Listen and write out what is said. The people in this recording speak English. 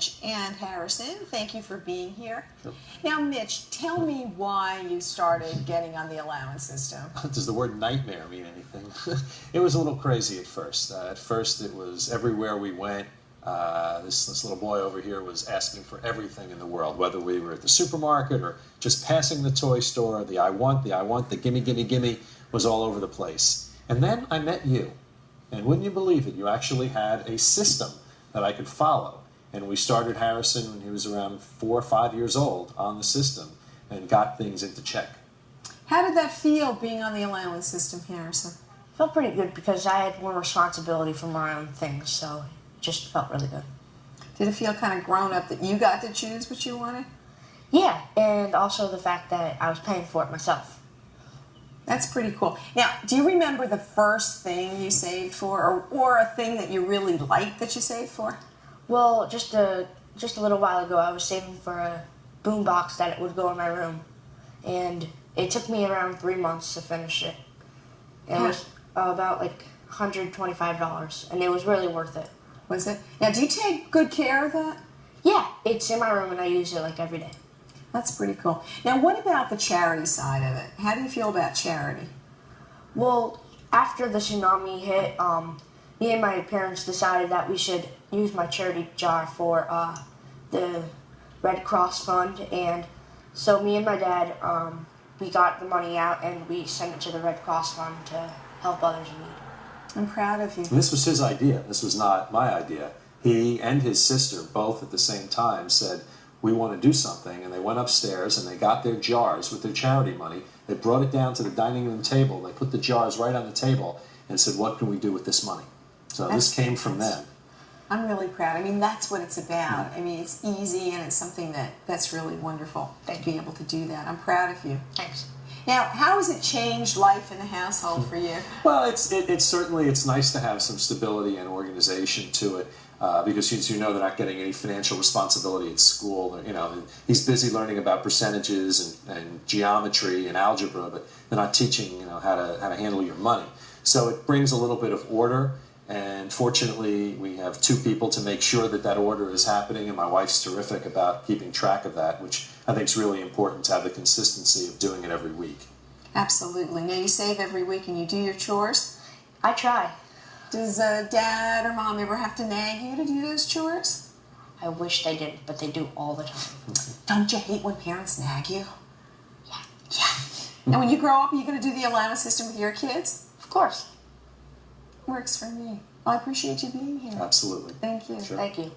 Mitch and Harrison. Thank you for being here. Sure. Now, Mitch, tell me why you started getting on the allowance system. Does the word nightmare mean anything? It was a little crazy at first. At first, it was everywhere we went. This little boy over here was asking for everything in the world, whether we were at the supermarket or just passing the toy store. The I want, the gimme, gimme, gimme was all over the place. And then I met you. And wouldn't you believe it, you actually had a system that I could follow. And we started Harrison when he was around 4 or 5 years old on the system and got things into check. How did that feel, being on the allowance system, Harrison? Felt pretty good because I had more responsibility for my own things, so it just felt really good. Did it feel kind of grown up that you got to choose what you wanted? Yeah, and also the fact that I was paying for it myself. That's pretty cool. Now, do you remember the first thing you saved for, or a thing that you really liked that you saved for? Well, just a little while ago, I was saving for a boombox that it would go in my room, and it took me around 3 months to finish it. It was about like $125, and it was really worth it. Was it? Now, do you take good care of that? Yeah, it's in my room, and I use it like every day. That's pretty cool. Now, what about the charity side of it? How do you feel about charity? Well, after the tsunami hit, me and my parents decided that we should use my charity jar for the Red Cross Fund, and so me and my dad, we got the money out and we sent it to the Red Cross Fund to help others in need. I'm proud of you. And this was his idea. This was not my idea. He and his sister both at the same time said, we want to do something, and they went upstairs and they got their jars with their charity money. They brought it down to the dining room table. They put the jars right on the table and said, what can we do with this money? So this came from them. I'm really proud. I mean, that's what it's about. I mean, it's easy, and it's something that's really wonderful to be able to do that. I'm proud of you. Thanks. Now, how has it changed life in the household for you? Well, it's certainly nice to have some stability and organization to it. Because you know they're not getting any financial responsibility at school. You know, he's busy learning about percentages and geometry and algebra, but they're not teaching how to handle your money. So it brings a little bit of order, and fortunately we have 2 people to make sure that order is happening, and my wife's terrific about keeping track of that, which I think is really important to have the consistency of doing it every week. Absolutely. Now, you save every week and you do your chores? I try. Does Dad or Mom ever have to nag you to do those chores? I wish they didn't, but they do all the time. Don't you hate when parents nag you? Yeah. Yeah. And when you grow up, are you going to do the allowance system with your kids? Of course. Works for me. Well, I appreciate you being here. Absolutely. Thank you. Sure. Thank you.